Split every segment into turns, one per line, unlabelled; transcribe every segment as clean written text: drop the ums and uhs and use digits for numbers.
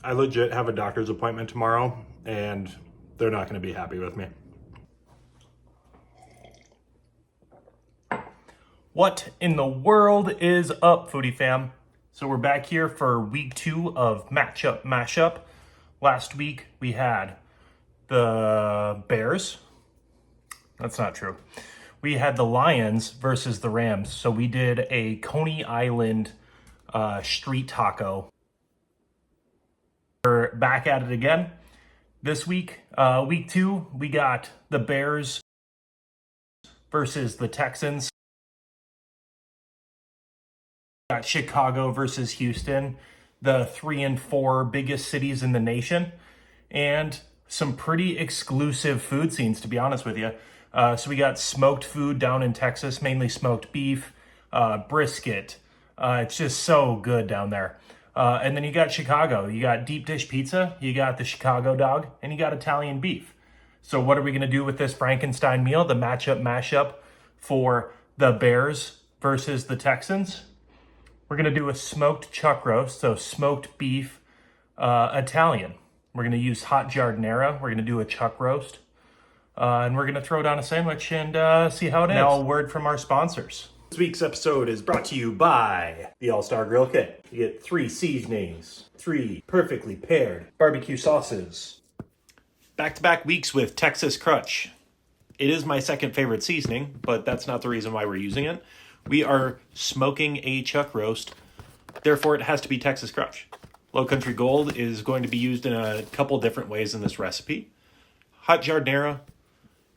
I legit have a doctor's appointment tomorrow, and they're not going to be happy with me. What in the world is up, foodie fam? So we're back here for week 2 of Matchup Mashup. Last week we had the Bears. That's not true. We had the Lions versus the Rams. So we did a Coney Island street taco. We're back at it again. This week, week 2, we got the Bears versus the Texans. We got Chicago versus Houston, the 3 and 4 biggest cities in the nation, and some pretty exclusive food scenes, to be honest with you. So we got smoked food down in Texas, mainly smoked beef, brisket. It's just so good down there. And then you got Chicago. You got deep dish pizza, you got the Chicago dog, and you got Italian beef. So what are we going to do with this Frankenstein meal, the matchup mashup for the Bears versus the Texans? We're going to do a smoked chuck roast, so smoked beef Italian. We're going to use hot Giardinara. We're going to do a chuck roast. And we're going to throw down a sandwich and see how it is. Now, a word from our sponsors. This week's episode is brought to you by the All-Star Grill Kit. You get 3 seasonings, 3 perfectly paired barbecue sauces. Back-to-back weeks with Texas Crutch. It is my second favorite seasoning, but that's not the reason why we're using it. We are smoking a chuck roast, therefore it has to be Texas Crutch. Lowcountry Gold is going to be used in a couple different ways in this recipe. Hot Giardinara,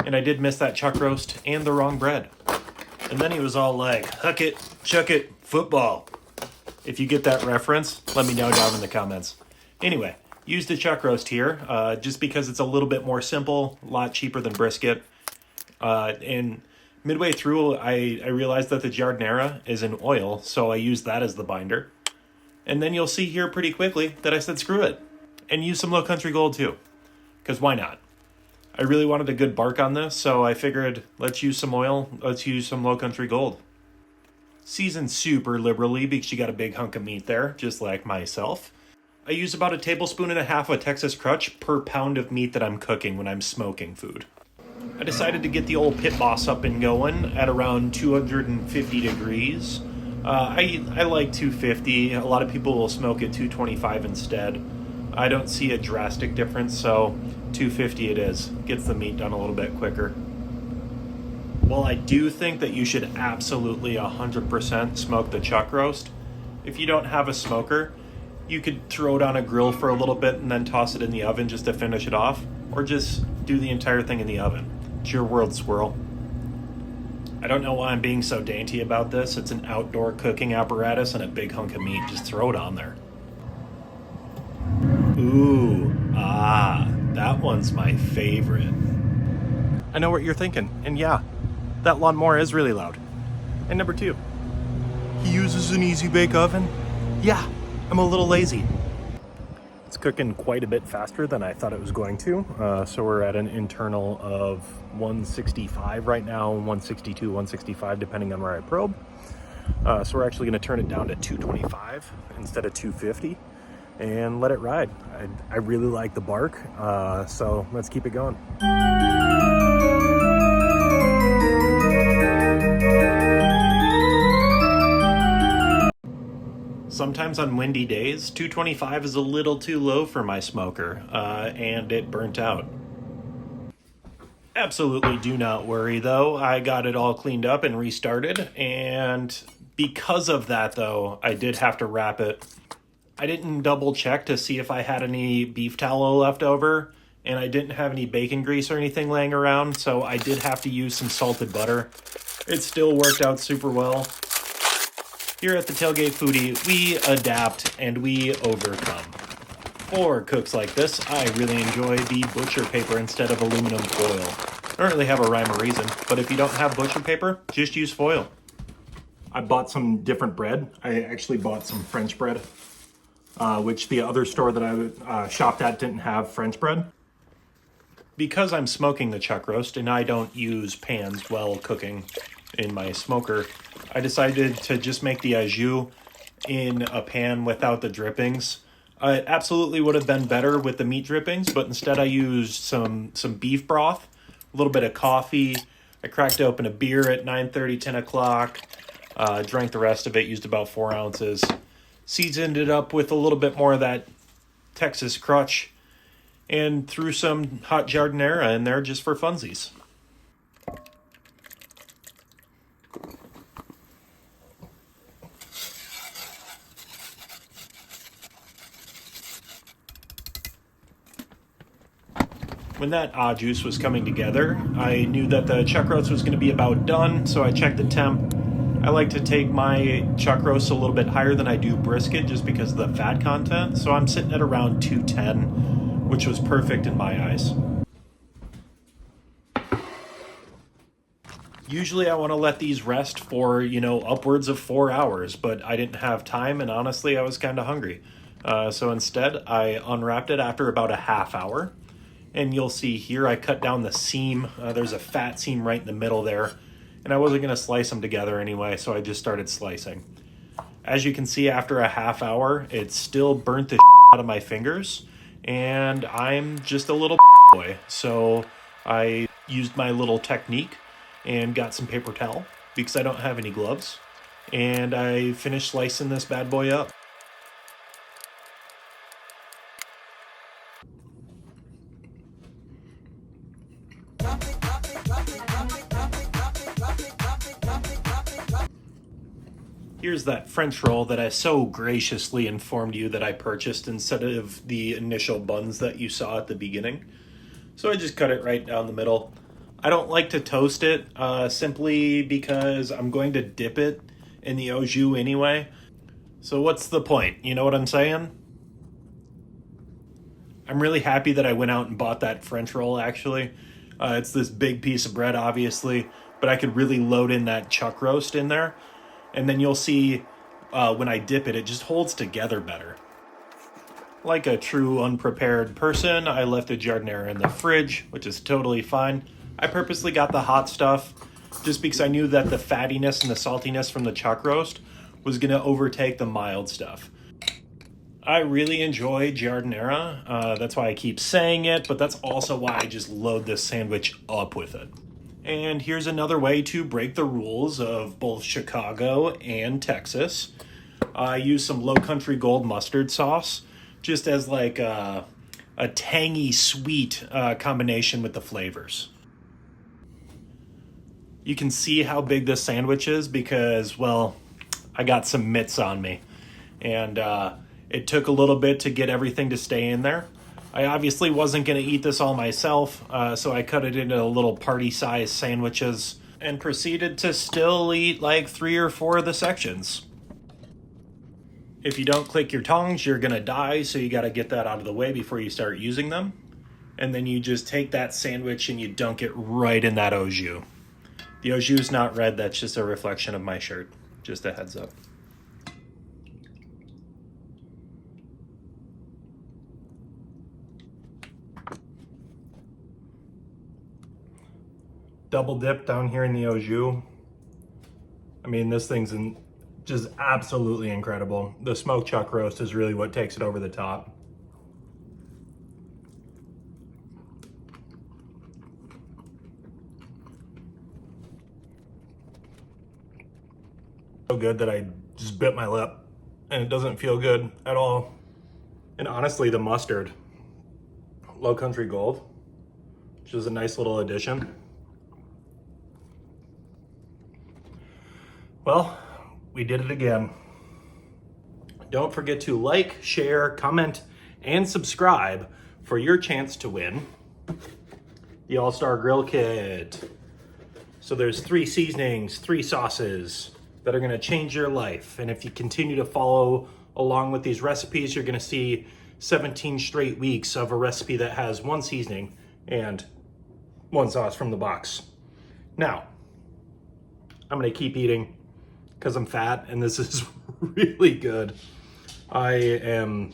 and I did miss that chuck roast and the wrong bread. And then he was all like, huck it, chuck it, football. If you get that reference, let me know down in the comments. Anyway, use the chuck roast here, just because it's a little bit more simple, a lot cheaper than brisket. And midway through, I realized that the Giardinara is in oil, so I used that as the binder. And then you'll see here pretty quickly that I said screw it, and use some Lowcountry Gold too, because why not? I really wanted a good bark on this, so I figured let's use some oil, let's use some Lowcountry Gold. Seasoned super liberally because you got a big hunk of meat there, just like myself. I use about 1.5 tablespoons of Texas Crutch per pound of meat that I'm cooking when I'm smoking food. I decided to get the old pit boss up and going at around 250 degrees. I like 250. A lot of people will smoke at 225 instead. I don't see a drastic difference, so 250 it is. Gets the meat done a little bit quicker. Well, I do think that you should absolutely 100% smoke the chuck roast. If you don't have a smoker, you could throw it on a grill for a little bit and then toss it in the oven just to finish it off, or just do the entire thing in the oven. It's your world, squirrel. I don't know why I'm being so dainty about this. It's an outdoor cooking apparatus and a big hunk of meat. Just throw it on there. Ooh, that one's my favorite. I know what you're thinking, and yeah, that lawnmower is really loud. And number 2, he uses an easy bake oven. Yeah, I'm a little lazy. It's cooking quite a bit faster than I thought it was going to. So we're at an internal of 165 right now, 162, 165, depending on where I probe. So we're actually going to turn it down to 225 instead of 250 and let it ride. I really like the bark, so let's keep it going. Sometimes on windy days, 225 is a little too low for my smoker, and it burnt out. Absolutely do not worry, though. I got it all cleaned up and restarted, and because of that, though, I did have to wrap it. I didn't double check to see if I had any beef tallow left over, and I didn't have any bacon grease or anything laying around, so I did have to use some salted butter. It still worked out super well. Here at the Tailgate Foodie, we adapt and we overcome. For cooks like this, I really enjoy the butcher paper instead of aluminum foil. I don't really have a rhyme or reason, but if you don't have butcher paper, just use foil. I bought some different bread. I actually bought some French bread, which the other store that I shopped at didn't have French bread. Because I'm smoking the chuck roast and I don't use pans while cooking in my smoker, I decided to just make the au jus in a pan without the drippings. It absolutely would have been better with the meat drippings, but instead I used some beef broth, a little bit of coffee. I cracked open a beer at 9:30, 10 o'clock. Drank the rest of it, used about 4 ounces. Seasoned it up with a little bit more of that Texas Crutch, and threw some hot Giardinara in there just for funsies. When that juice was coming together, I knew that the chuck roast was going to be about done, so I checked the temp. I like to take my chuck roast a little bit higher than I do brisket just because of the fat content, so I'm sitting at around 210, which was perfect in my eyes. Usually I want to let these rest for, upwards of 4 hours, but I didn't have time, and honestly I was kind of hungry. So instead I unwrapped it after about a half hour. And you'll see here I cut down the seam. There's a fat seam right in the middle there. And I wasn't going to slice them together anyway, so I just started slicing. As you can see, after a half hour, it still burnt the out of my fingers. And I'm just a little boy. So I used my little technique and got some paper towel because I don't have any gloves. And I finished slicing this bad boy up. Here's that French roll that I so graciously informed you that I purchased instead of the initial buns that you saw at the beginning. So I just cut it right down the middle. I don't like to toast it simply because I'm going to dip it in the au jus anyway. So what's the point? You know what I'm saying? I'm really happy that I went out and bought that French roll, actually. It's this big piece of bread, obviously, but I could really load in that chuck roast in there. And then you'll see when I dip it, it just holds together better. Like a true unprepared person, I left the Giardinara in the fridge, which is totally fine. I purposely got the hot stuff just because I knew that the fattiness and the saltiness from the chuck roast was going to overtake the mild stuff. I really enjoy Giardinara. That's why I keep saying it, but that's also why I just load this sandwich up with it. And here's another way to break the rules of both Chicago and Texas. I use some Lowcountry Gold mustard sauce, just as like a tangy, sweet combination with the flavors. You can see how big this sandwich is because, well, I got some mitts on me. And it took a little bit to get everything to stay in there. I obviously wasn't going to eat this all myself, so I cut it into little party-sized sandwiches and proceeded to still eat like 3 or 4 of the sections. If you don't click your tongs, you're going to die, so you got to get that out of the way before you start using them. And then you just take that sandwich and you dunk it right in that au jus. The au jus is not red, that's just a reflection of my shirt. Just a heads up. Double dip down here in the au jus. I mean, this thing's just absolutely incredible. The smoked chuck roast is really what takes it over the top. So good that I just bit my lip, and it doesn't feel good at all. And honestly, the mustard, Lowcountry Gold, which is a nice little addition. Well, we did it again. Don't forget to like, share, comment, and subscribe for your chance to win the All-Star Grill Kit. So there's 3 seasonings, 3 sauces that are gonna change your life. And if you continue to follow along with these recipes, you're gonna see 17 straight weeks of a recipe that has 1 seasoning and 1 sauce from the box. Now, I'm gonna keep eating because I'm fat and this is really good. I am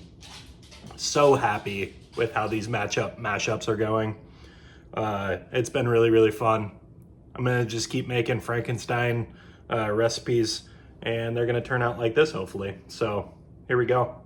so happy with how these matchup mashups are going. It's been really, really fun. I'm gonna just keep making Frankenstein recipes and they're gonna turn out like this hopefully. So here we go.